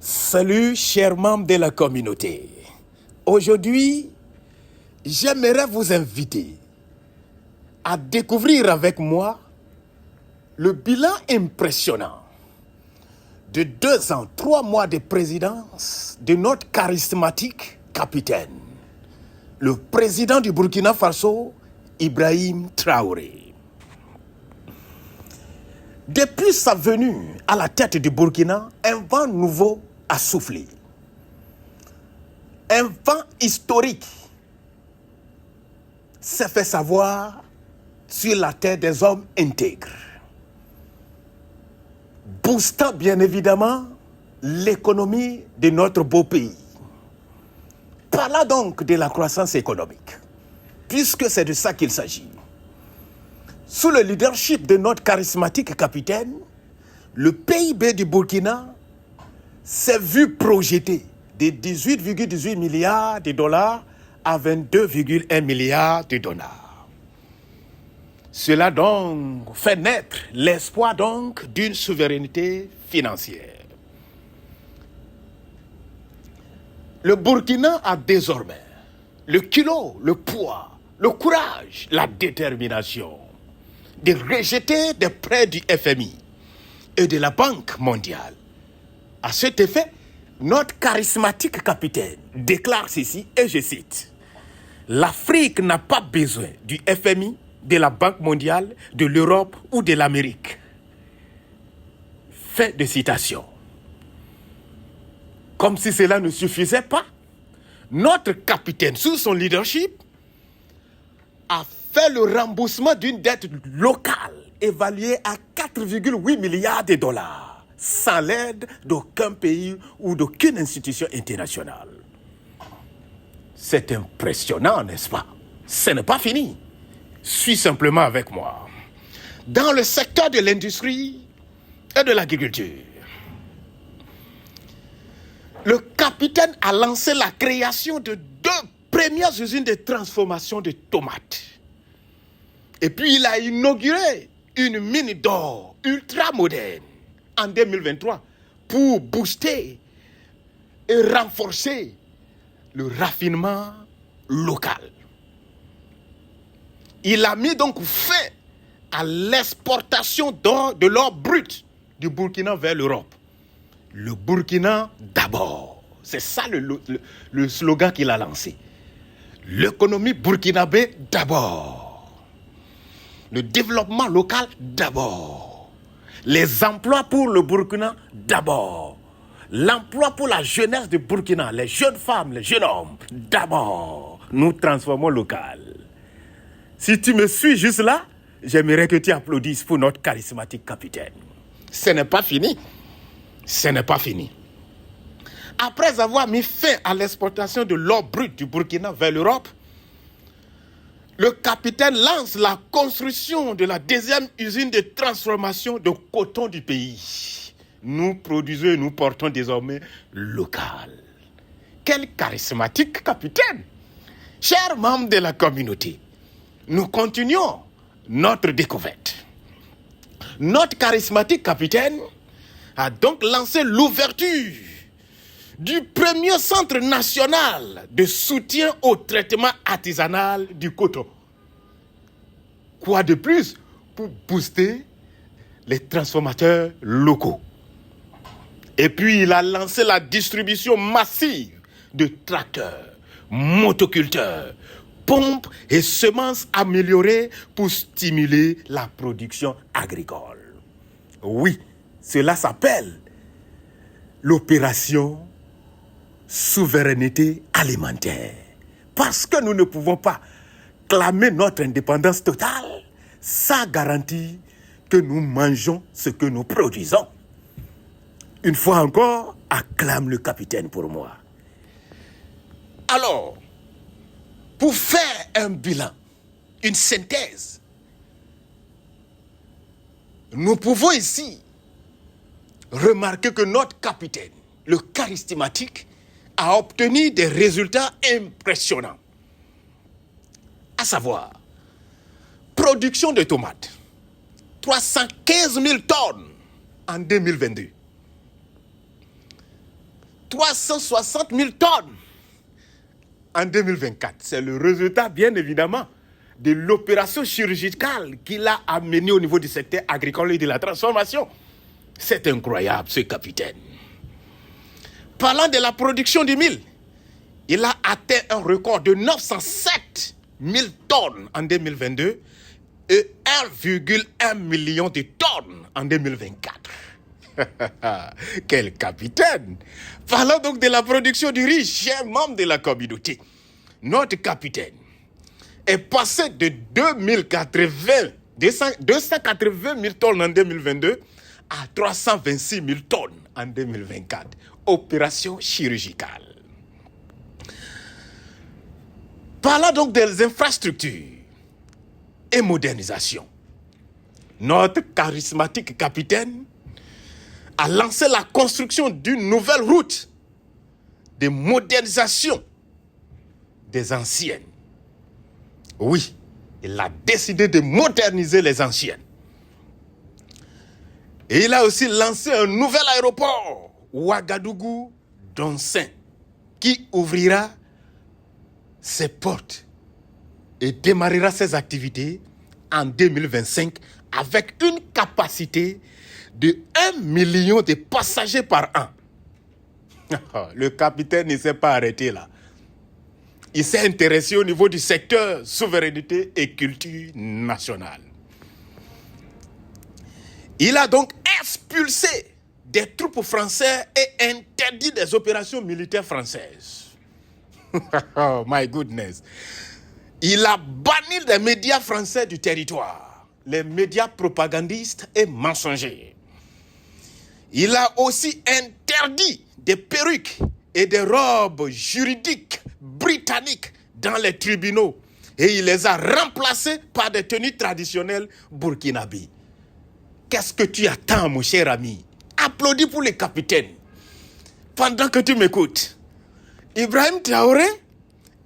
Salut, chers membres de la communauté. Aujourd'hui, j'aimerais vous inviter à découvrir avec moi le bilan impressionnant de 2 ans, 3 mois de présidence de notre charismatique capitaine, le président du Burkina Faso, Ibrahim Traoré. Depuis sa venue à la tête du Burkina, un vent nouveau a soufflé. Un vent historique s'est fait savoir sur la terre des hommes intègres, boostant bien évidemment l'économie de notre beau pays. Parlons donc de la croissance économique, puisque c'est de ça qu'il s'agit. Sous le leadership de notre charismatique capitaine, le PIB du Burkina s'est vu projeté de 18,18 milliards de dollars à 22,1 milliards de dollars. Cela donc fait naître l'espoir donc d'une souveraineté financière. Le Burkina a désormais le kilo, le poids, le courage, la détermination de rejeter des prêts du FMI et de la Banque mondiale. À cet effet, notre charismatique capitaine déclare ceci, et je cite, « L'Afrique n'a pas besoin du FMI, de la Banque mondiale, de l'Europe ou de l'Amérique. » Fin de citation. Comme si cela ne suffisait pas, notre capitaine, sous son leadership, a fait le remboursement d'une dette locale évaluée à 4,8 milliards de dollars, sans l'aide d'aucun pays ou d'aucune institution internationale. C'est impressionnant, n'est-ce pas? Ce n'est pas fini. Suis simplement avec moi. Dans le secteur de l'industrie et de l'agriculture, le capitaine a lancé la création de 2 premières usines de transformation de tomates. Et puis il a inauguré une mine d'or ultra moderne en 2023 pour booster et renforcer le raffinement local. Il a mis donc fin à l'exportation de l'or brut du Burkina vers l'Europe. Le Burkina d'abord. C'est ça le slogan qu'il a lancé. L'économie burkinabé d'abord. Le développement local d'abord. Les emplois pour le Burkina d'abord. L'emploi pour la jeunesse du Burkina, les jeunes femmes, les jeunes hommes d'abord. Nous transformons local. Si tu me suis juste là, j'aimerais que tu applaudisses pour notre charismatique capitaine. Ce n'est pas fini. Ce n'est pas fini. Après avoir mis fin à l'exportation de l'or brut du Burkina vers l'Europe, le capitaine lance la construction de la 2e usine de transformation de coton du pays. Nous produisons et nous portons désormais local. Quel charismatique capitaine! Chers membres de la communauté, nous continuons notre découverte. Notre charismatique capitaine a donc lancé l'ouverture du premier centre national de soutien au traitement artisanal du coton. Quoi de plus pour booster les transformateurs locaux? Et puis il a lancé la distribution massive de tracteurs, motoculteurs, pompes et semences améliorées pour stimuler la production agricole. Oui, cela s'appelle l'opération souveraineté alimentaire. Parce que nous ne pouvons pas clamer notre indépendance totale sans garantie que nous mangeons ce que nous produisons. Une fois encore, acclame le capitaine pour moi. Alors, pour faire un bilan, une synthèse, nous pouvons ici remarquer que notre capitaine, le charismatique, a obtenu des résultats impressionnants. À savoir, production de tomates, 315 000 tonnes en 2022. 360 000 tonnes en 2024. C'est le résultat, bien évidemment, de l'opération chirurgicale qu'il a amenée au niveau du secteur agricole et de la transformation. C'est incroyable, ce capitaine. Parlant de la production du mil, il a atteint un record de 907 000 tonnes en 2022 et 1,1 million de tonnes en 2024. Quel capitaine! Parlons donc de la production du riz, chers membres de la communauté. Notre capitaine est passé de 280 000 tonnes en 2022 à 326 000 tonnes en 2024. Opération chirurgicale. Parlons donc des infrastructures et modernisation. Notre charismatique capitaine a lancé la construction d'une nouvelle route de modernisation des anciennes. Oui, il a décidé de moderniser les anciennes. Et il a aussi lancé un nouvel aéroport, Ouagadougou-Donsin, qui ouvrira ses portes et démarrera ses activités en 2025 avec une capacité de 1 million de passagers par an. Le capitaine ne s'est pas arrêté là. Il s'est intéressé au niveau du secteur souveraineté et culture nationale. Il a donc expulsé des troupes françaises et interdit des opérations militaires françaises. Oh my goodness. Il a banni les médias français du territoire, les médias propagandistes et mensongers. Il a aussi interdit des perruques et des robes juridiques britanniques dans les tribunaux et il les a remplacées par des tenues traditionnelles burkinabées. Qu'est-ce que tu attends, mon cher ami? Applaudis pour les capitaines. Pendant que tu m'écoutes, Ibrahim Traoré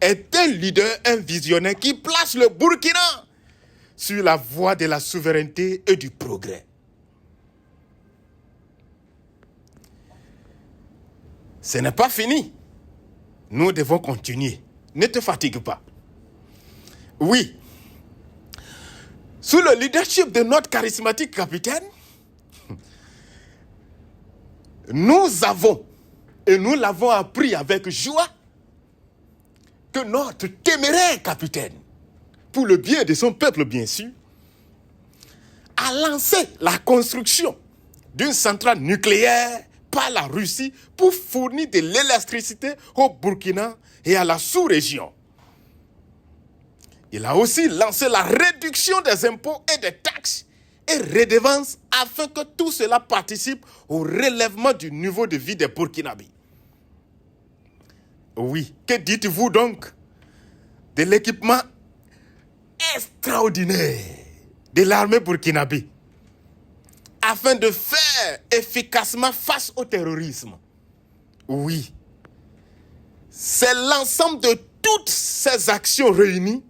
est un leader, un visionnaire qui place le Burkina sur la voie de la souveraineté et du progrès. Ce n'est pas fini. Nous devons continuer. Ne te fatigue pas. Oui. Sous le leadership de notre charismatique capitaine, nous avons, et nous l'avons appris avec joie, que notre téméraire capitaine, pour le bien de son peuple bien sûr, a lancé la construction d'une centrale nucléaire par la Russie pour fournir de l'électricité au Burkina et à la sous-région. Il a aussi lancé la réduction des impôts et des taxes et redevances afin que tout cela participe au relèvement du niveau de vie des Burkinabés. Oui, que dites-vous donc de l'équipement extraordinaire de l'armée burkinabé afin de faire efficacement face au terrorisme? Oui, c'est l'ensemble de toutes ces actions réunies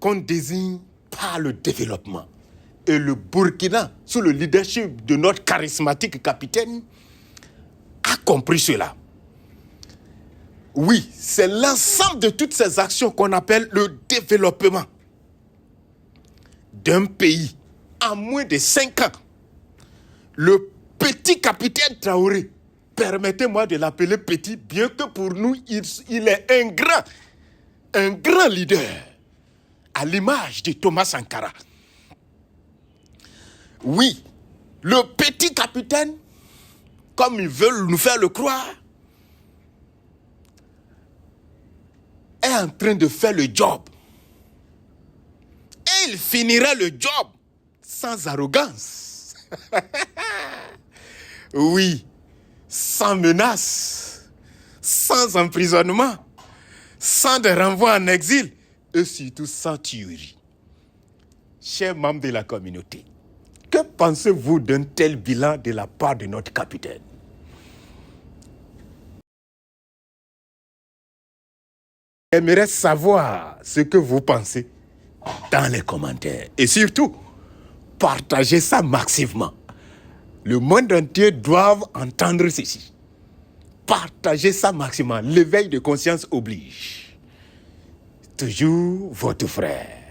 qu'on désigne par le développement. Et le Burkina, sous le leadership de notre charismatique capitaine, a compris cela. Oui, c'est l'ensemble de toutes ces actions qu'on appelle le développement d'un pays en moins de 5 ans. Le petit capitaine Traoré, permettez-moi de l'appeler petit, bien que pour nous, il est un grand leader, à l'image de Thomas Sankara. Oui, le petit capitaine, comme ils veulent nous faire le croire, est en train de faire le job. Et il finira le job sans arrogance. Oui, sans menace, sans emprisonnement, sans de renvoi en exil et surtout sans tuerie. Chers membres de la communauté, que pensez-vous d'un tel bilan de la part de notre capitaine? J'aimerais savoir ce que vous pensez dans les commentaires. Et surtout, partagez ça massivement. Le monde entier doit entendre ceci. Partagez ça maximum. L'éveil de conscience oblige. Toujours votre frère.